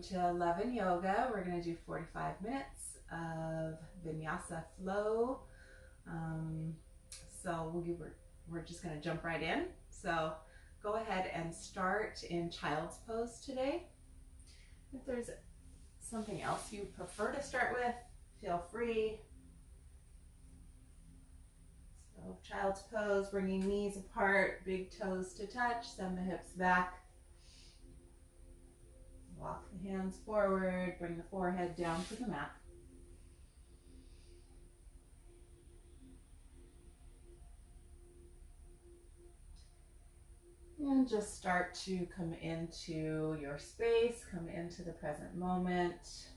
to 11 Yoga. We're going to do 45 minutes of Vinyasa flow. So we're just going to jump right in. So go ahead and start in child's pose today. If there's something else you prefer to start with, feel free. So child's pose, bringing knees apart, big toes to touch, send the hips back. Walk the hands forward, bring the forehead down to the mat. And just start to come into your space, come into the present moment.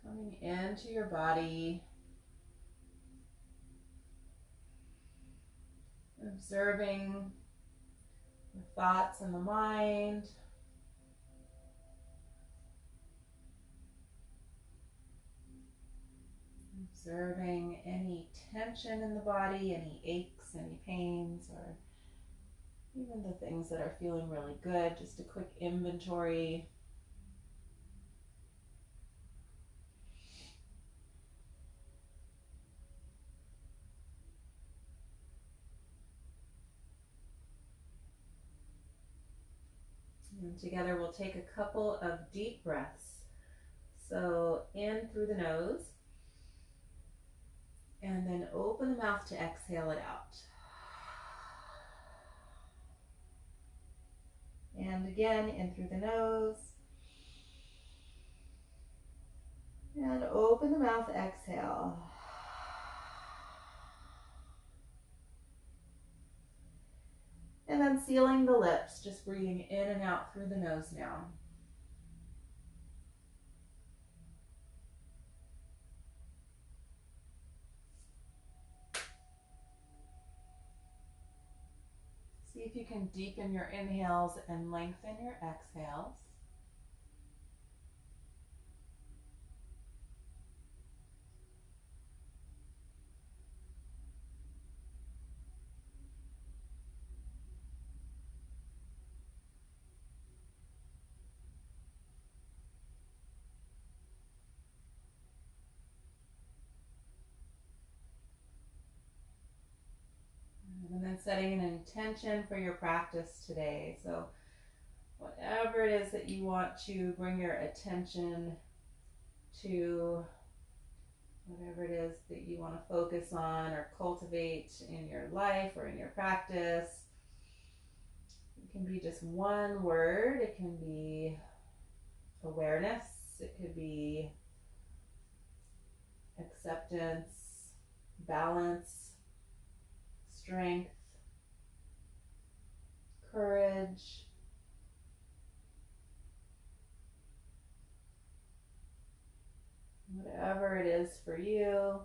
Coming into your body. Observing the thoughts in the mind. Observing any tension in the body, any aches, any pains, or even the things that are feeling really good. Just a quick inventory. And together we'll take a couple of deep breaths. So in through the nose, and then open the mouth to exhale it out. And again, in through the nose. And open the mouth, exhale. And then sealing the lips, just breathing in and out through the nose now. See if you can deepen your inhales and lengthen your exhales. And then setting an intention for your practice today. So whatever it is that you want to bring your attention to, whatever it is that you want to focus on or cultivate in your life or in your practice. It can be just one word. It can be awareness. It could be acceptance, balance, strength, courage. Whatever it is for you.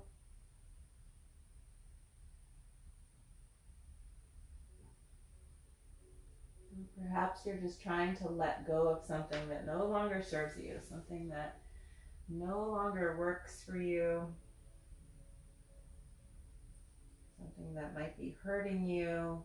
Perhaps you're just trying to let go of something that no longer serves you, something that no longer works for you, something that might be hurting you.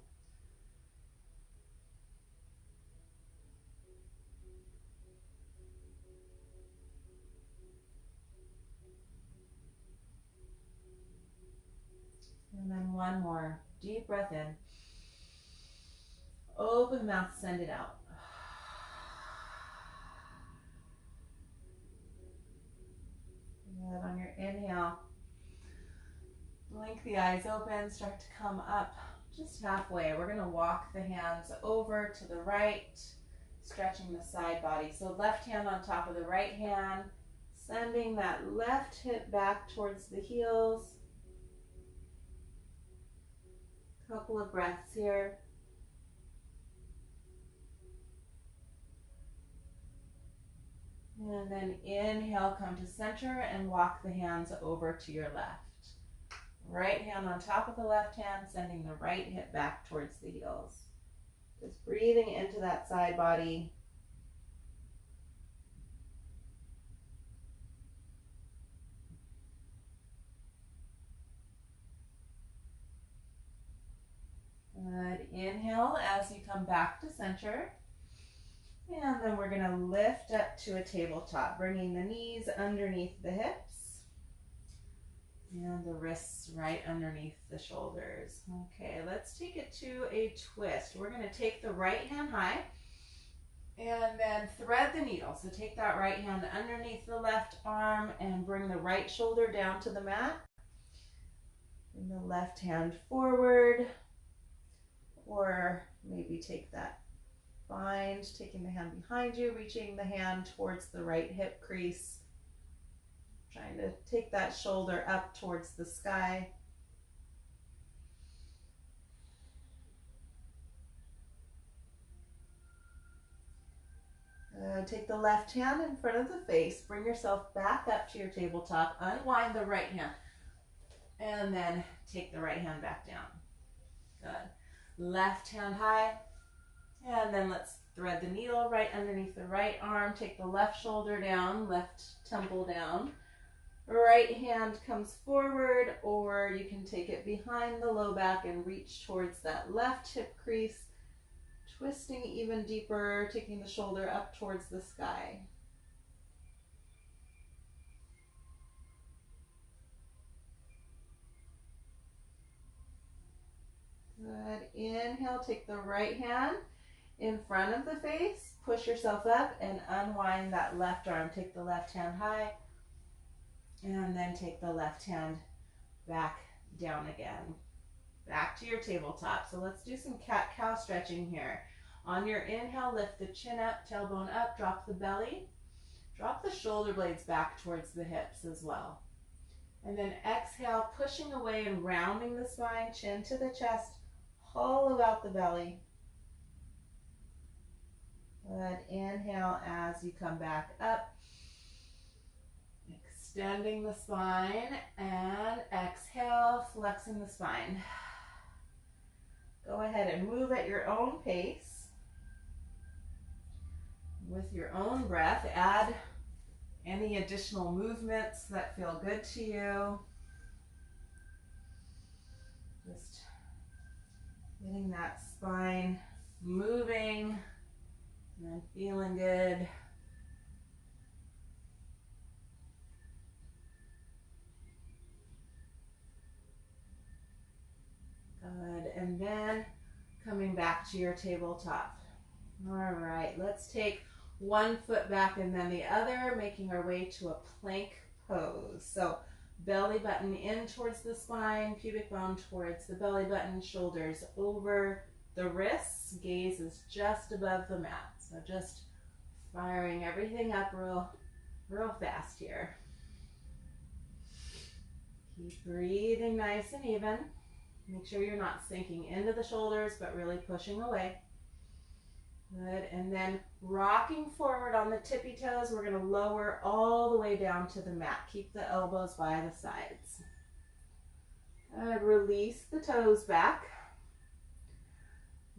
And then one more deep breath in. Open mouth, send it out. Good. On your inhale, blink the eyes open, start to come up just halfway. We're going to walk the hands over to the right, stretching the side body. So left hand on top of the right hand, sending that left hip back towards the heels. Couple of breaths here. And then inhale, come to center and walk the hands over to your left. Right hand on top of the left hand, sending the right hip back towards the heels. Just breathing into that side body. Good. Inhale as you come back to center. And then we're going to lift up to a tabletop, bringing the knees underneath the hips and the wrists right underneath the shoulders. Okay, let's take it to a twist. We're going to take the right hand high and then thread the needle. So take that right hand underneath the left arm and bring the right shoulder down to the mat. Bring the left hand forward, or maybe take that bind, taking the hand behind you, reaching the hand towards the right hip crease, trying to take that shoulder up towards the sky. Take the left hand in front of the face, bring yourself back up to your tabletop, unwind the right hand, and then take the right hand back down. Good. Left hand high, and then let's thread the needle right underneath the right arm. Take the left shoulder down, left temple down. Right hand comes forward, or you can take it behind the low back and reach towards that left hip crease, twisting even deeper, taking the shoulder up towards the sky. Good. Inhale, take the right hand in front of the face, push yourself up and unwind that left arm. Take the left hand high and then take the left hand back down again. Back to your tabletop. So let's do some cat-cow stretching here. On your inhale, lift the chin up, tailbone up, drop the belly. Drop the shoulder blades back towards the hips as well. And then exhale, pushing away and rounding the spine, chin to the chest, hollow out the belly. Good. Inhale as you come back up, extending the spine, and exhale, flexing the spine. Go ahead and move at your own pace. With your own breath, add any additional movements that feel good to you. Just getting that spine moving and feeling good. Good. And then coming back to your tabletop. All right, let's take one foot back and then the other, making our way to a plank pose. So belly button in towards the spine, pubic bone towards the belly button, shoulders over the wrists, gaze is just above the mat. So just firing everything up real fast here. Keep breathing nice and even. Make sure you're not sinking into the shoulders, but really pushing away. Good, and then rocking forward on the tippy toes, we're going to lower all the way down to the mat. Keep the elbows by the sides. Good, release the toes back.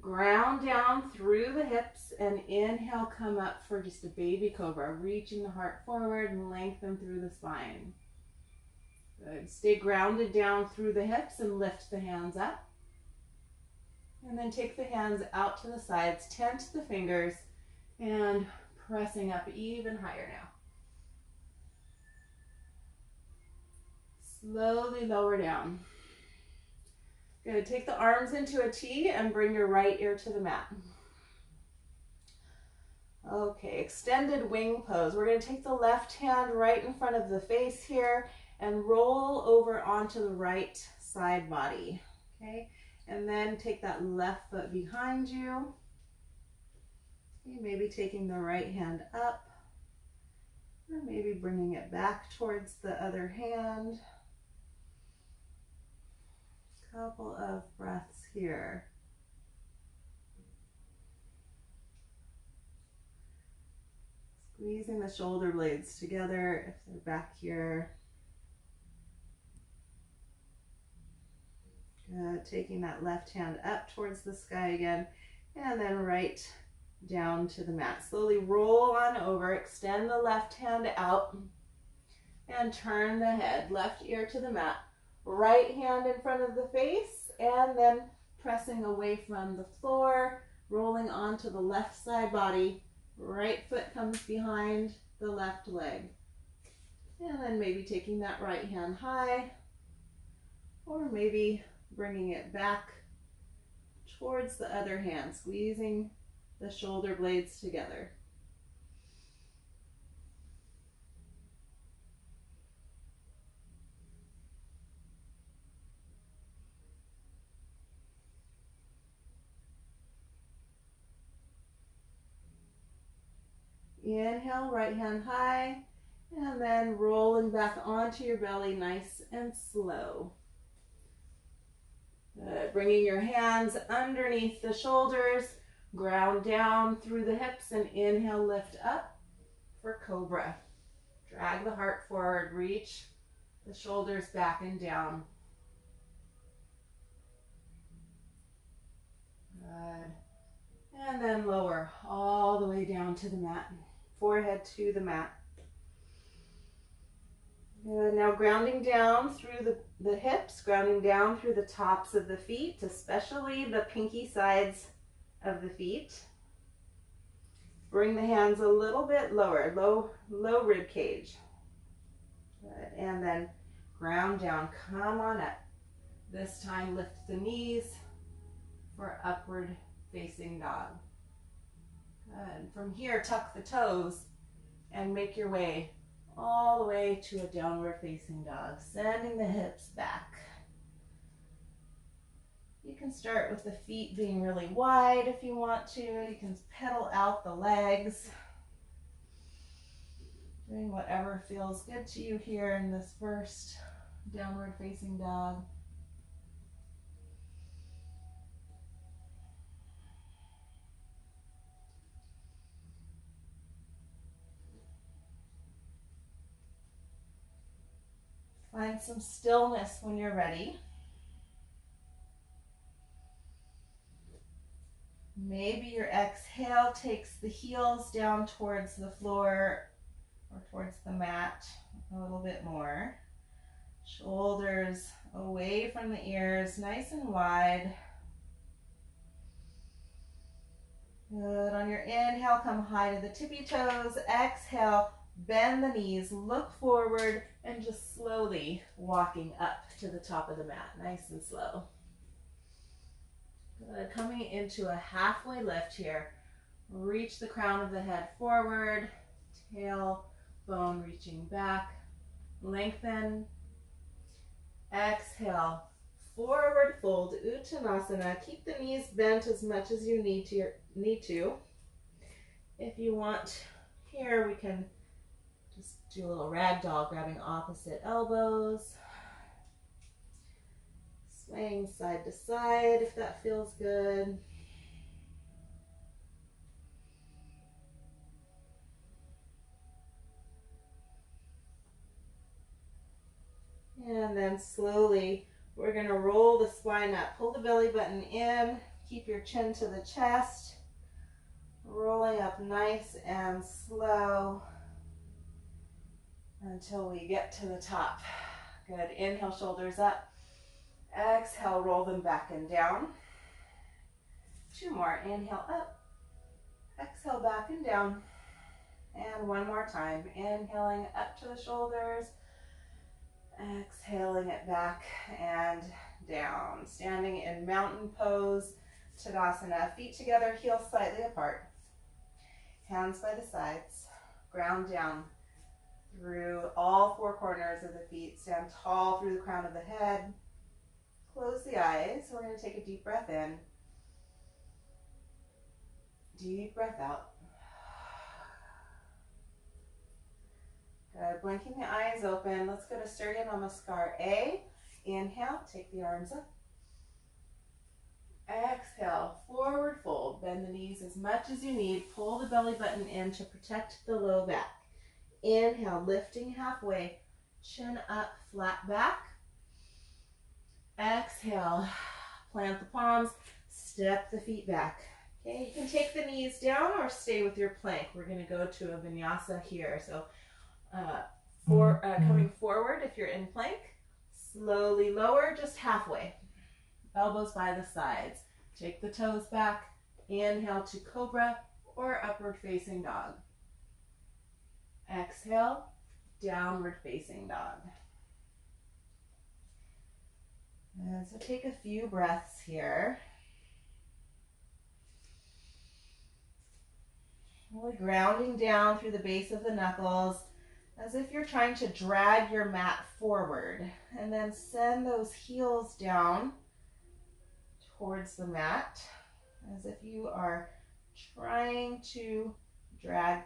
Ground down through the hips and inhale, come up for just a baby cobra, reaching the heart forward and lengthen through the spine. Good, stay grounded down through the hips and lift the hands up. And then take the hands out to the sides, tent the fingers, and pressing up even higher now. Slowly lower down. Good, take the arms into a T and bring your right ear to the mat. Okay, extended wing pose. We're going to take the left hand right in front of the face here and roll over onto the right side body. Okay. And then take that left foot behind you. Okay, maybe taking the right hand up, or maybe bringing it back towards the other hand. Couple of breaths here. Squeezing the shoulder blades together if they're back here. Taking that left hand up towards the sky again, and then right down to the mat. Slowly roll on over, extend the left hand out, and turn the head. Left ear to the mat, right hand in front of the face, and then pressing away from the floor, rolling onto the left side body, Right foot comes behind the left leg. And then maybe taking that right hand high, or maybe bringing it back towards the other hand, squeezing the shoulder blades together. Inhale, right hand high, and then rolling back onto your belly nice and slow. Good. Bringing your hands underneath the shoulders, ground down through the hips, and inhale, lift up for cobra. Drag the heart forward, reach the shoulders back and down. Good. And then lower all the way down to the mat. Forehead to the mat. Good. Now grounding down through the hips, grounding down through the tops of the feet, especially the pinky sides of the feet. Bring the hands a little bit lower, low rib cage. Good. And then ground down, come on up. This time lift the knees for upward facing dog. Good. From here, tuck the toes and make your way all the way to a downward facing dog, sending the hips back. You can start with the feet being really wide if you want to. You can pedal out the legs. Doing whatever feels good to you here in this first downward facing dog. Find some stillness when you're ready. Maybe your exhale takes the heels down towards the floor or towards the mat a little bit more. Shoulders away from the ears, nice and wide. Good. On your inhale, come high to the tippy toes. Exhale, bend the knees, look forward, and just slowly walking up to the top of the mat, nice and slow. Good. Coming into a halfway lift here. Reach the crown of the head forward, tailbone reaching back, lengthen. Exhale, forward fold, Uttanasana. Keep the knees bent as much as you need to. If you want, here we can just do a little ragdoll, grabbing opposite elbows. Swaying side to side if that feels good. And then slowly, we're going to roll the spine up. Pull the belly button in. Keep your chin to the chest. Rolling up nice and slow until we get to the top. Good. Inhale, shoulders up. Exhale, roll them back and down. Two more. Inhale, up. Exhale, back and down. And one more time. Inhaling up to the shoulders. Exhaling it back and down. Standing in mountain pose, Tadasana. Feet together, heels slightly apart. Hands by the sides. Ground down through all four corners of the feet. Stand tall through the crown of the head. Close the eyes. We're going to take a deep breath in. Deep breath out. Good. Blinking the eyes open. Let's go to Surya Namaskar A. Inhale, take the arms up. Exhale, forward fold. Bend the knees as much as you need. Pull the belly button in to protect the low back. Inhale, lifting halfway. Chin up, flat back. Exhale, plant the palms, step the feet back. Okay, you can take the knees down or stay with your plank. We're going to go to a vinyasa here. So coming forward if you're in plank, slowly lower just halfway. Elbows by the sides. Take the toes back. Inhale to cobra or upward facing dog. Exhale, downward facing dog. And so take a few breaths here. Really grounding down through the base of the knuckles as if you're trying to drag your mat forward. And then send those heels down towards the mat as if you are trying to drag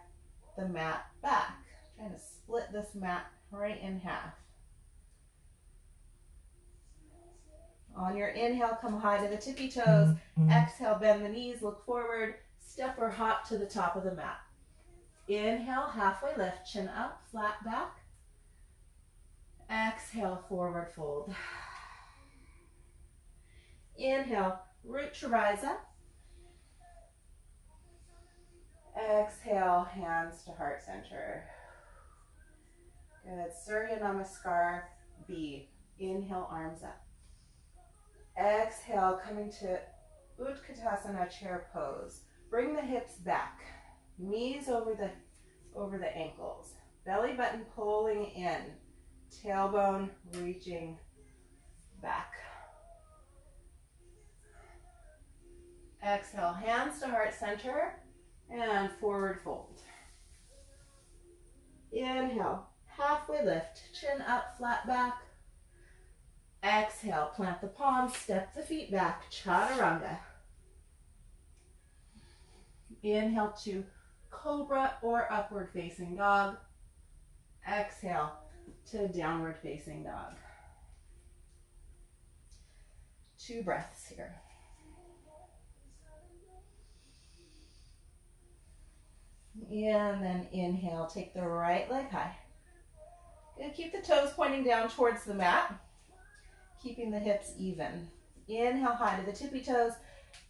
the mat back. Trying to split this mat right in half. On your inhale, come high to the tippy toes. Exhale, bend the knees, look forward, step or hop to the top of the mat. Inhale, halfway lift, chin up, flat back. Exhale, forward fold. Inhale, root to rise up. Exhale, hands to heart center. Good. Surya Namaskar B. Inhale, arms up. Exhale, coming to Utkatasana chair pose. Bring the hips back. Knees over the ankles. Belly button pulling in. Tailbone reaching back. Exhale, hands to heart center and forward fold. Inhale, halfway lift, chin up, flat back. Exhale, plant the palms, step the feet back, chaturanga. Inhale to cobra or upward facing dog. Exhale to downward facing dog. 2 breaths here. And then inhale, take the right leg high. Good. Keep the toes pointing down towards the mat, keeping the hips even. Inhale, high to the tippy toes.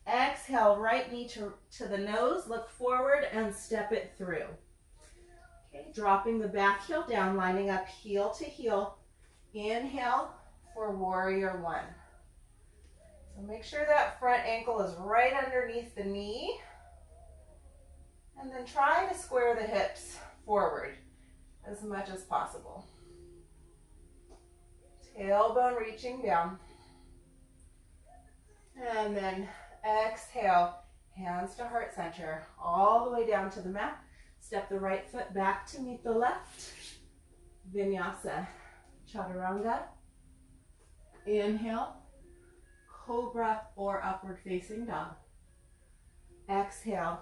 Exhale, right knee to the nose, look forward and step it through. Okay, dropping the back heel down, lining up heel to heel. Inhale for warrior 1. So make sure that front ankle is right underneath the knee. And then try to square the hips forward as much as possible. Tailbone reaching down. And then exhale, hands to heart center, all the way down to the mat. Step the right foot back to meet the left. Vinyasa, chaturanga. Inhale, cobra or upward facing dog. Exhale,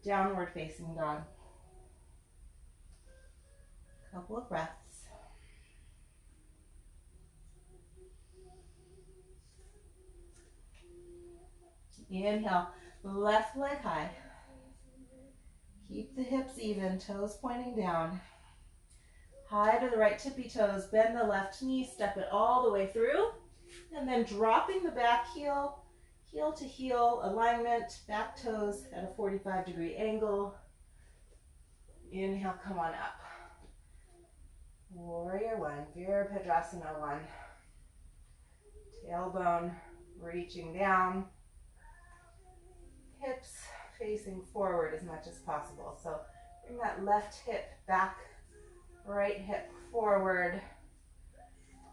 downward facing dog. Couple of breaths. Inhale, left leg high. Keep the hips even, toes pointing down. High to the right tippy toes, bend the left knee, step it all the way through. And then dropping the back heel, heel to heel alignment, back toes at a 45-degree angle. Inhale, come on up. Warrior 1, Virabhadrasana 1. Tailbone reaching down. Hips facing forward as much as possible. So bring that left hip back, right hip forward.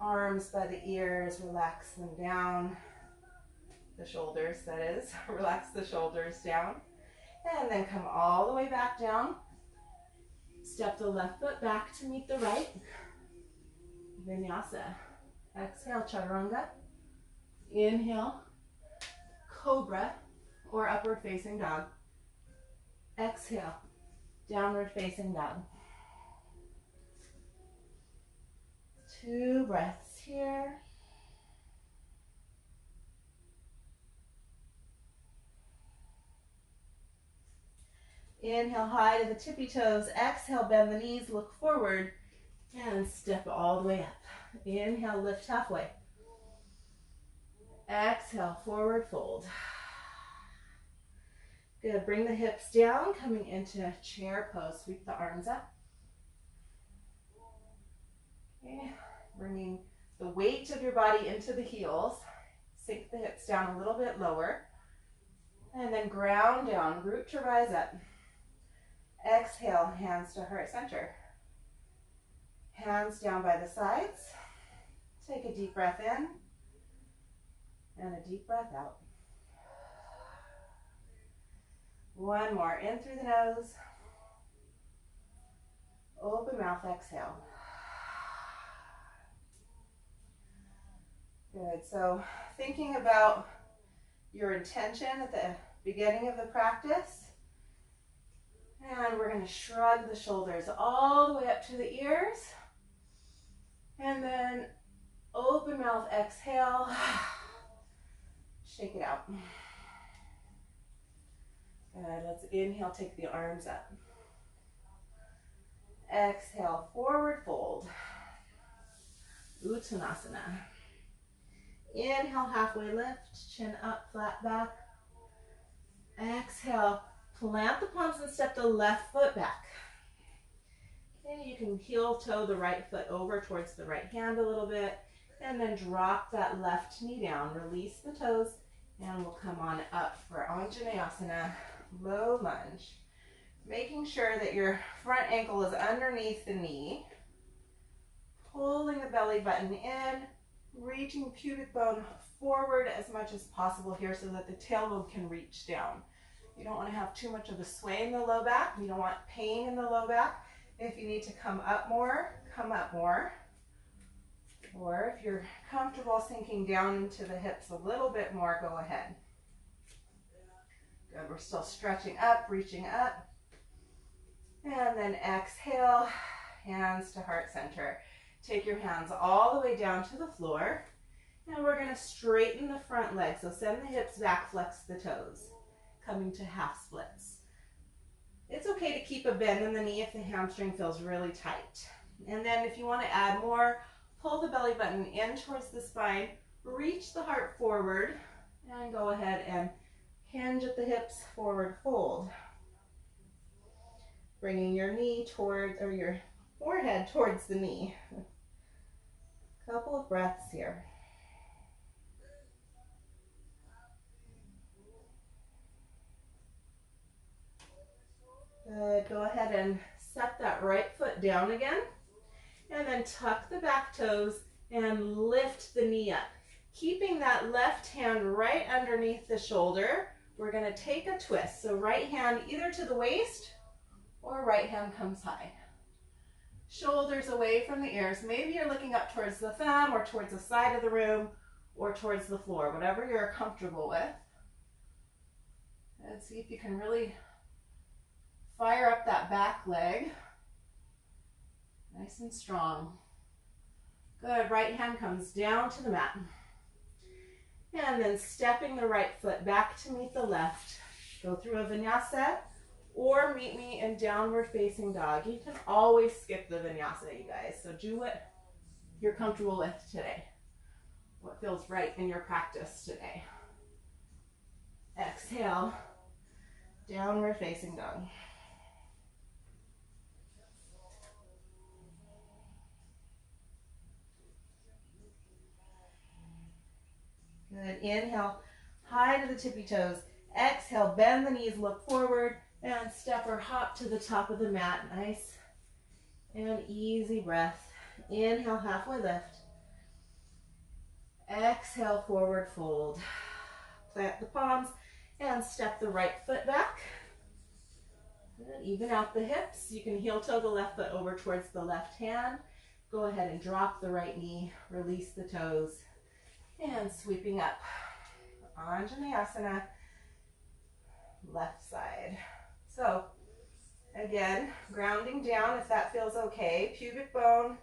Arms by the ears, relax them down. The shoulders, that is. Relax the shoulders down. And then come all the way back down. Step the left foot back to meet the right. Vinyasa. Exhale, chaturanga. Inhale, cobra or upward facing dog. Exhale, downward facing dog. 2 breaths here. Inhale, high to the tippy toes. Exhale, bend the knees, look forward, and step all the way up. Inhale, lift halfway. Exhale, forward fold. Good. Bring the hips down, coming into chair pose. Sweep the arms up. Okay. Bringing the weight of your body into the heels. Sink the hips down a little bit lower. And then ground down, root to rise up. Exhale, hands to heart center. Hands down by the sides. Take a deep breath in and a deep breath out. One more, in through the nose. Open mouth, exhale. Good, so thinking about your intention at the beginning of the practice. And we're going to shrug the shoulders all the way up to the ears. And then open mouth, exhale. Shake it out. Good, let's inhale, take the arms up. Exhale, forward fold. Uttanasana. Inhale, halfway lift, chin up, flat back. Exhale, plant the palms and step the left foot back. Okay, you can heel toe the right foot over towards the right hand a little bit, and then drop that left knee down. Release the toes, and we'll come on up for Anjaneyasana, low lunge. Making sure that your front ankle is underneath the knee. Pulling the belly button in, reaching pubic bone forward as much as possible here so that the tailbone can reach down. You don't want to have too much of a sway in the low back. You don't want pain in the low back. If you need to come up more, come up more. Or if you're comfortable sinking down into the hips a little bit more, go ahead. Good, we're still stretching up, reaching up. And then exhale, hands to heart center. Take your hands all the way down to the floor. And we're going to straighten the front leg. So send the hips back, flex the toes. Coming to half splits. It's okay to keep a bend in the knee if the hamstring feels really tight. And then if you want to add more, pull the belly button in towards the spine, reach the heart forward, and go ahead and hinge at the hips, forward fold. Bringing your knee towards, or your forehead towards the knee. Couple of breaths here. Good, go ahead and set that right foot down again. And then tuck the back toes and lift the knee up. Keeping that left hand right underneath the shoulder, we're going to take a twist. So right hand either to the waist or right hand comes high. Shoulders away from the ears. Maybe you're looking up towards the thumb or towards the side of the room or towards the floor, whatever you're comfortable with. And see if you can really fire up that back leg. Nice and strong. Good, right hand comes down to the mat. And then stepping the right foot back to meet the left. Go through a vinyasa or meet me in downward facing dog. You can always skip the vinyasa, you guys. So do what you're comfortable with today. What feels right in your practice today. Exhale, downward facing dog. Good, inhale, high to the tippy toes. Exhale, bend the knees, look forward, and step or hop to the top of the mat. Nice and easy breath. Inhale, halfway lift. Exhale, forward fold. Plant the palms and step the right foot back. Good, even out the hips. You can heel toe the left foot over towards the left hand. Go ahead and drop the right knee, release the toes. And sweeping up, Anjaneyasana, left side. So again, grounding down if that feels okay. Pubic bone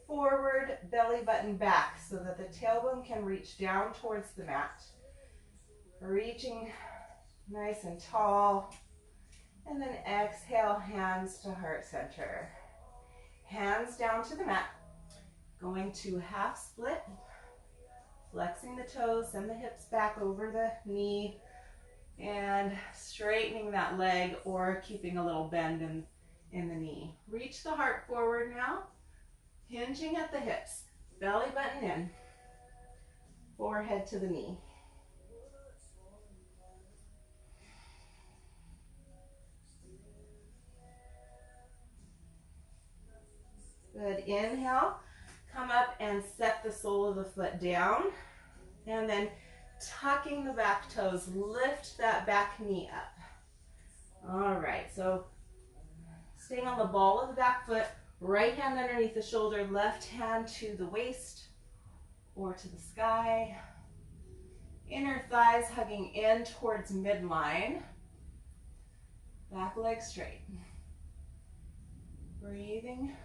forward, belly button back so that the tailbone can reach down towards the mat. Reaching nice and tall. And then exhale, hands to heart center. Hands down to the mat. Going to half split. Flexing the toes, send the hips back over the knee, and straightening that leg or keeping a little bend in the knee. Reach the heart forward now, hinging at the hips, belly button in, forehead to the knee. inhale, come up and set the sole of the foot down. And then tucking the back toes, lift that back knee up. All right, so staying on the ball of the back foot, right hand underneath the shoulder, left hand to the waist or to the sky. Inner thighs hugging in towards midline. Back leg straight. Breathing.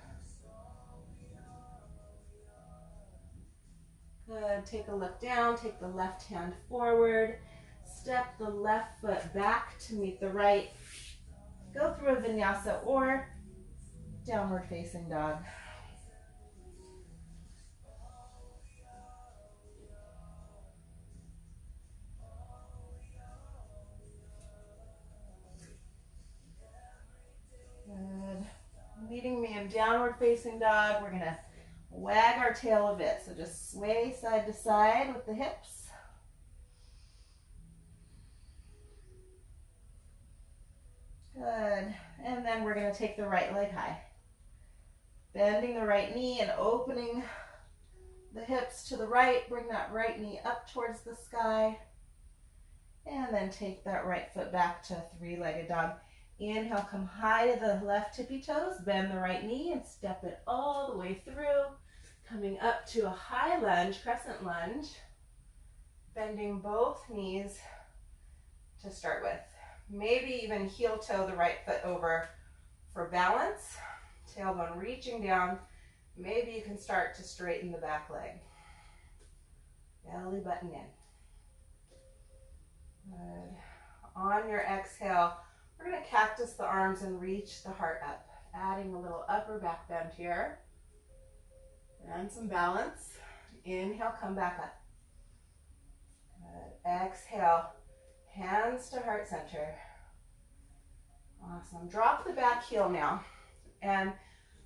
Good. Take a look down. Take the left hand forward. Step the left foot back to meet the right. Go through a vinyasa or downward facing dog. Good. Leading me in downward facing dog. We're going to wag our tail a bit. So just sway side to side with the hips. Good. And then we're going to take the right leg high. Bending the right knee and opening the hips to the right. Bring that right knee up towards the sky. And then take that right foot back to three-legged dog. Inhale, come high to the left tippy toes. Bend the right knee and step it all the way through. Coming up to a high lunge, crescent lunge. Bending both knees to start with. Maybe even heel toe the right foot over for balance. Tailbone reaching down. Maybe you can start to straighten the back leg. Belly button in. Good. On your exhale, we're going to cactus the arms and reach the heart up. Adding a little upper back bend here. And some balance. Inhale, come back up. Good. Exhale, hands to heart center. Awesome. Drop the back heel now and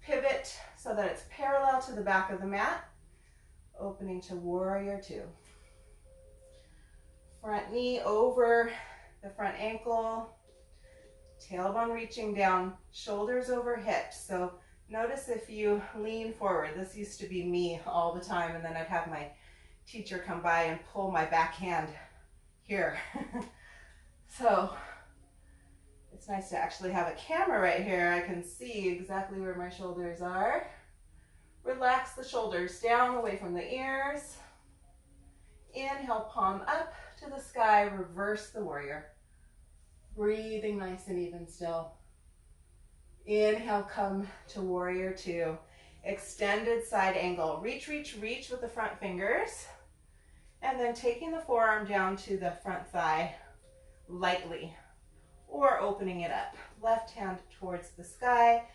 pivot so that it's parallel to the back of the mat. Opening to warrior two. Front knee over the front ankle. Tailbone reaching down, shoulders over hips. So notice if you lean forward. This used to be me all the time, and then I'd have my teacher come by and pull my back hand here. So it's nice to actually have a camera right here. I can see exactly where my shoulders are. Relax the shoulders down away from the ears. Inhale, palm up to the sky, reverse the warrior. Breathing nice and even still. Inhale, come to warrior two. Extended side angle. Reach, reach, reach with the front fingers. And then taking the forearm down to the front thigh lightly. Or opening it up. Left hand towards the sky.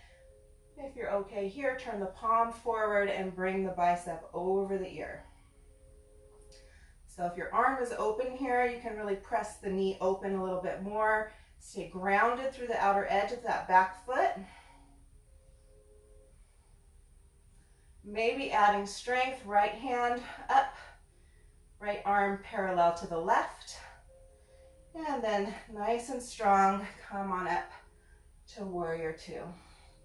If you're okay here, turn the palm forward and bring the bicep over the ear. So if your arm is open here, you can really press the knee open a little bit more. Stay grounded through the outer edge of that back foot. Maybe adding strength, right hand up, right arm parallel to the left. And then nice and strong, come on up to warrior two.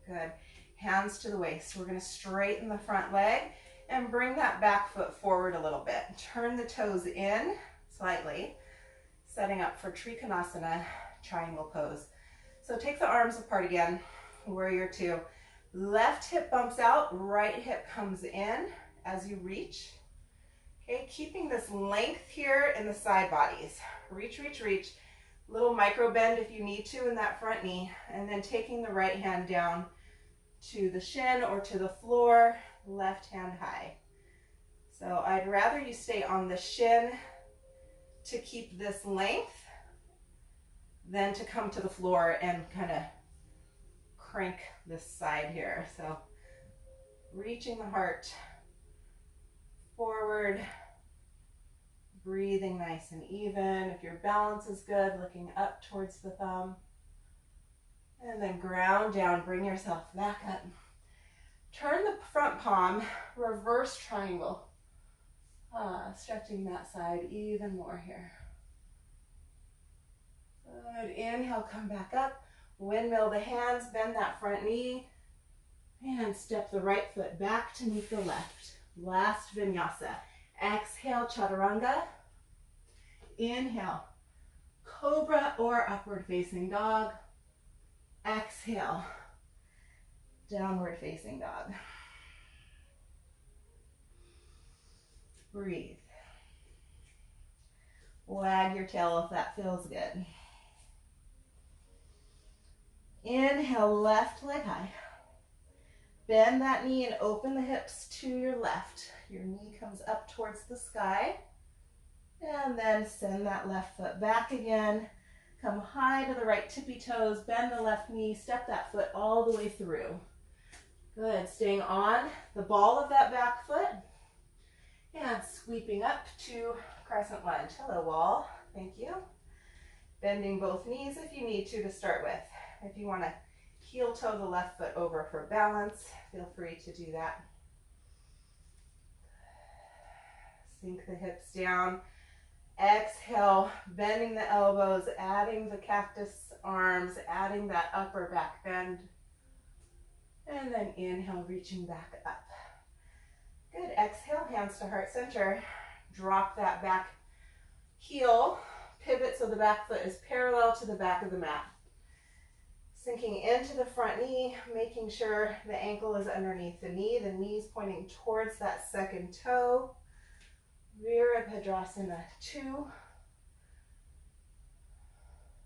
Good. Hands to the waist. We're going to straighten the front leg and bring that back foot forward a little bit. Turn the toes in slightly, setting up for Trikonasana, triangle pose. So take the arms apart again, warrior two. Left hip bumps out, right hip comes in as you reach. Okay, keeping this length here in the side bodies. Reach, reach, reach. Little micro bend if you need to in that front knee. And then taking the right hand down to the shin or to the floor, left hand high. So I'd rather you stay on the shin to keep this length than to come to the floor and kind of crank this side here. So reaching the heart forward, breathing nice and even. If your balance is good, looking up towards the thumb. And then ground down, bring yourself back up. Turn the front palm, reverse triangle. Stretching that side even more here. Good. Inhale, come back up. Windmill the hands, bend that front knee. And step the right foot back to meet the left. Last vinyasa. Exhale, chaturanga. Inhale, cobra or upward facing dog. Exhale, downward facing dog. Breathe. Wag your tail if that feels good. Inhale, left leg high. Bend that knee and open the hips to your left. Your knee comes up towards the sky. And then send that left foot back again. Come high to the right tippy toes. Bend the left knee. Step that foot all the way through. Good. Staying on the ball of that back foot. And sweeping up to crescent lunge. Hello, wall. Thank you. Bending both knees if you need to start with. If you want to heel toe the left foot over for balance, feel free to do that. Sink the hips down. Exhale, bending the elbows, adding the cactus arms, adding that upper back bend. And then inhale, reaching back up. Good. Exhale, hands to heart center. Drop that back heel. Pivot so the back foot is parallel to the back of the mat. Sinking into the front knee, making sure the ankle is underneath the knees pointing towards that second toe. Virabhadrasana 2.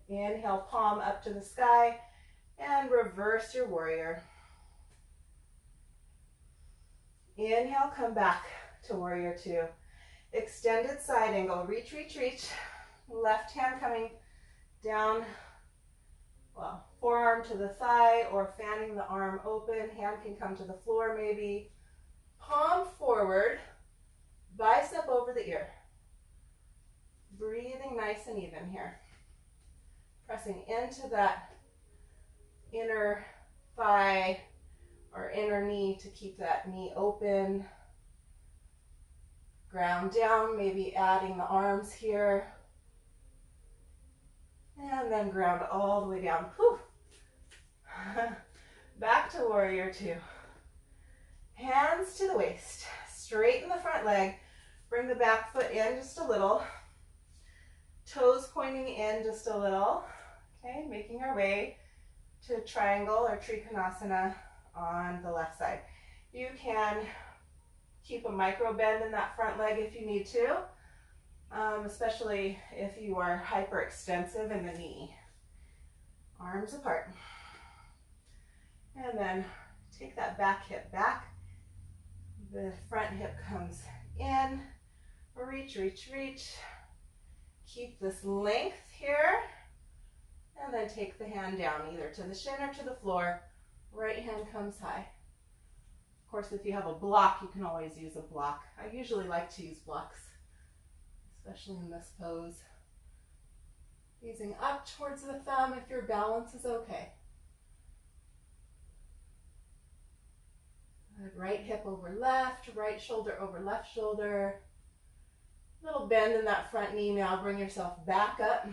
Inhale, palm up to the sky, and reverse your warrior. Inhale, come back to warrior 2. Extended side angle, reach, reach, reach. Left hand coming down, well, forearm to the thigh or fanning the arm open. Hand can come to the floor maybe. Palm forward, bicep over the ear. Breathing nice and even here. Pressing into that inner thigh or inner knee to keep that knee open. Ground down, maybe adding the arms here. And then ground all the way down. Whew. Back to warrior 2. Hands to the waist. Straighten the front leg. Bring the back foot in just a little. Toes pointing in just a little. Okay, making our way to triangle or trikonasana on the left side. You can keep a micro bend in that front leg if you need to, especially if you are hyperextensive in the knee. Arms apart. And then take that back hip back. The front hip comes in. Reach, reach, reach. Keep this length here. And then take the hand down either to the shin or to the floor. Right hand comes high. Of course, if you have a block, you can always use a block. I usually like to use blocks, especially in this pose. Gazing up towards the thumb if your balance is okay. Good. Right hip over left, right shoulder over left shoulder. Little bend in that front knee now. Bring yourself back up.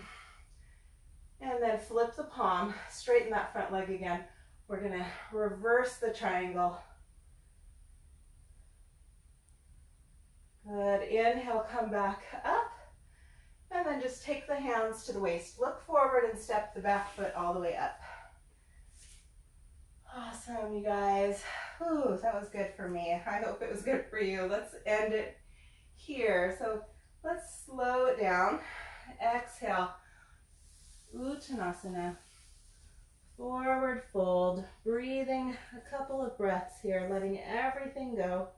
And then flip the palm, straighten that front leg again. We're going to reverse the triangle. Good. Inhale, come back up. And then just take the hands to the waist. Look forward and step the back foot all the way up. Awesome, you guys. Ooh, that was good for me. I hope it was good for you. Let's end it here. So let's slow it down. Exhale. Uttanasana. Forward fold. Breathing a couple of breaths here, letting everything go.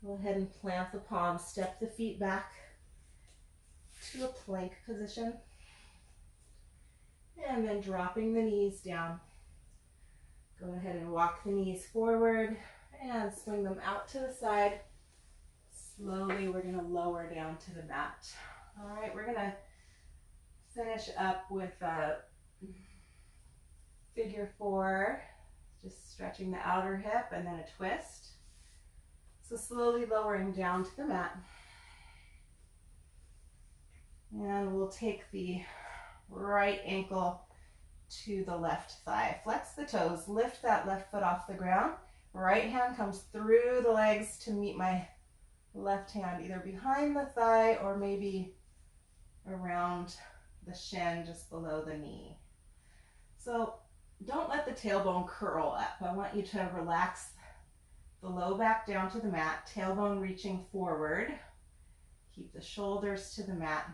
Go ahead and plant the palms, step the feet back to a plank position. And then dropping the knees down. Go ahead and walk the knees forward and swing them out to the side. Slowly, we're going to lower down to the mat. All right, we're going to finish up with a figure 4, just stretching the outer hip and then a twist. So slowly lowering down to the mat. And we'll take the right ankle to the left thigh. Flex the toes, lift that left foot off the ground. Right hand comes through the legs to meet my left hand, either behind the thigh or maybe around the shin just below the knee. So don't let the tailbone curl up. I want you to relax the low back down to the mat, tailbone reaching forward. Keep the shoulders to the mat.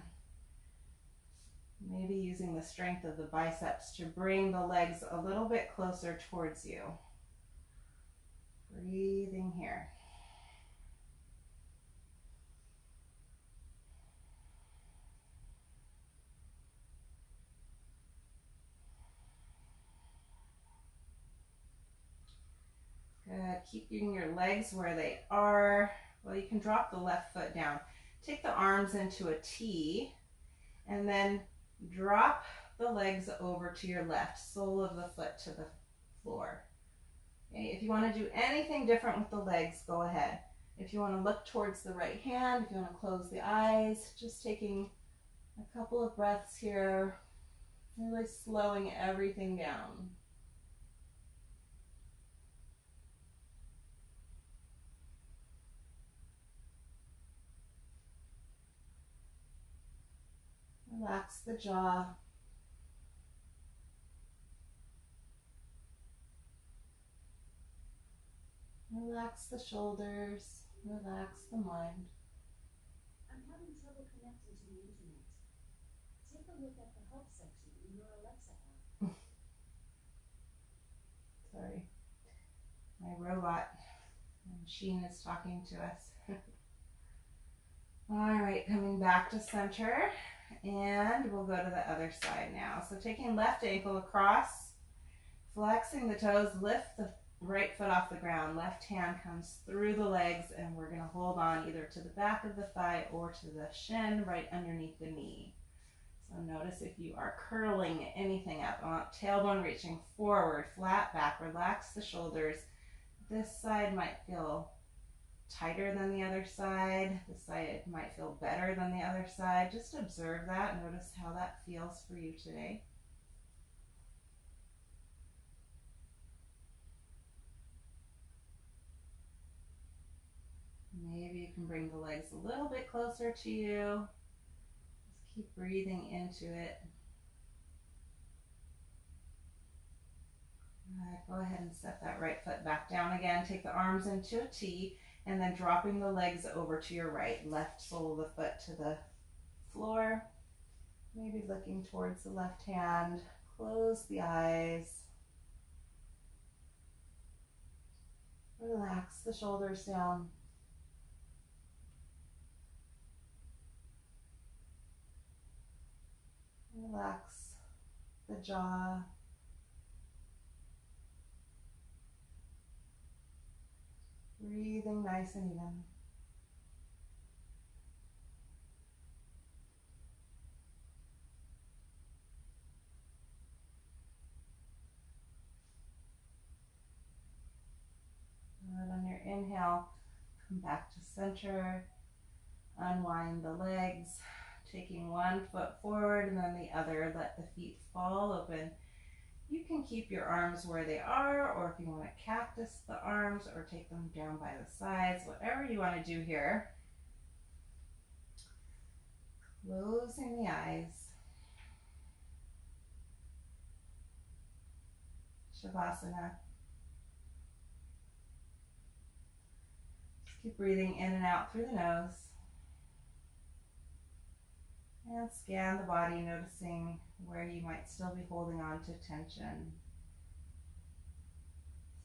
Maybe using the strength of the biceps to bring the legs a little bit closer towards you. Breathing here. Good. Keeping your legs where they are. Well, you can drop the left foot down. Take the arms into a T and then drop the legs over to your left, sole of the foot to the floor. Okay, if you want to do anything different with the legs, go ahead. If you want to look towards the right hand, if you want to close the eyes, just taking a couple of breaths here, really slowing everything down. Relax the jaw. Relax the shoulders. Relax the mind. I'm having trouble connecting to the internet. Take a look at the help section in your Alexa app. Sorry. My robot, my machine is talking to us. All right, coming back to center. And we'll go to the other side now. So taking left ankle across, flexing the toes, lift the right foot off the ground. Left hand comes through the legs, and we're going to hold on either to the back of the thigh or to the shin right underneath the knee. So notice if you are curling anything up. I want tailbone reaching forward, flat back, relax the shoulders. This side might feel tighter than the other side. This side might feel better than the other side. Just observe that. Notice how that feels for you today. Maybe you can bring the legs a little bit closer to you. Just keep breathing into it. All right, go ahead and set that right foot back down again. Take the arms into a T. And then dropping the legs over to your right, left sole of the foot to the floor. Maybe looking towards the left hand. Close the eyes. Relax the shoulders down. Relax the jaw. Breathing nice and even. Good. On your inhale, come back to center. Unwind the legs, taking one foot forward and then the other. Let the feet fall open. You can keep your arms where they are, or if you want to cactus the arms or take them down by the sides, whatever you want to do here. Closing the eyes. Shavasana. Just keep breathing in and out through the nose. And scan the body, noticing where you might still be holding on to tension.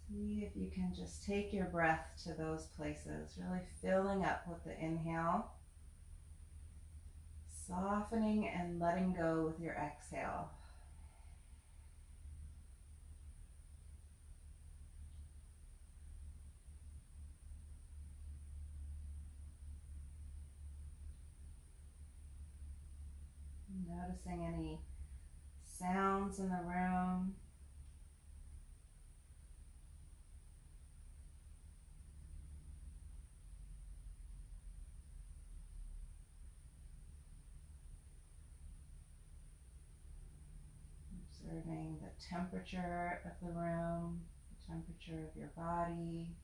See if you can just take your breath to those places, really filling up with the inhale, softening and letting go with your exhale. Noticing any sounds in the room. Observing the temperature of the room, the temperature of your body.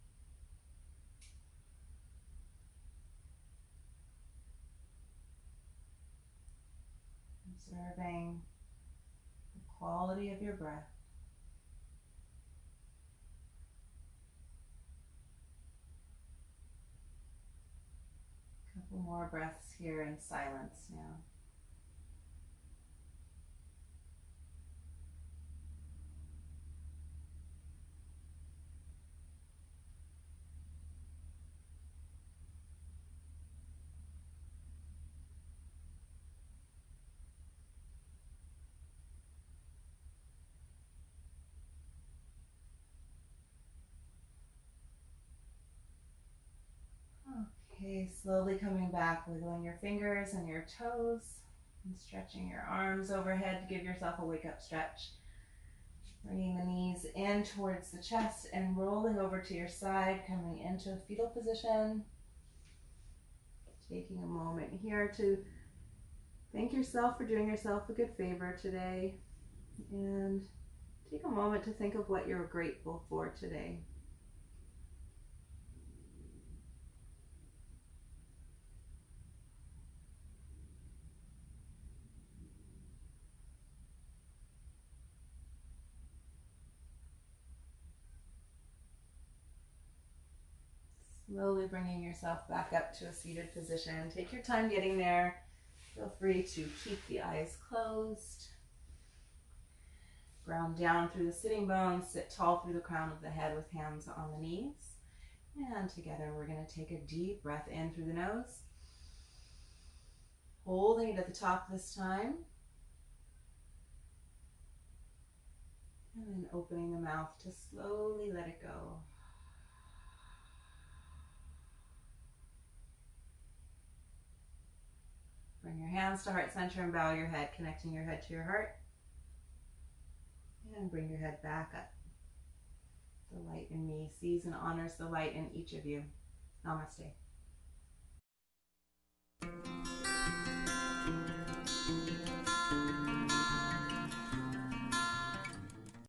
Observing the quality of your breath. A couple more breaths here in silence now. Okay, slowly coming back, wiggling your fingers and your toes and stretching your arms overhead to give yourself a wake up stretch. Bringing the knees in towards the chest and rolling over to your side, coming into a fetal position. Taking a moment here to thank yourself for doing yourself a good favor today, and take a moment to think of what you're grateful for today. Slowly bringing yourself back up to a seated position. Take your time getting there. Feel free to keep the eyes closed. Ground down through the sitting bones. Sit tall through the crown of the head with hands on the knees. And together we're going to take a deep breath in through the nose. Holding it at the top this time. And then opening the mouth to slowly let it go. Bring your hands to heart center and bow your head, connecting your head to your heart. And bring your head back up. The light in me sees and honors the light in each of you. Namaste.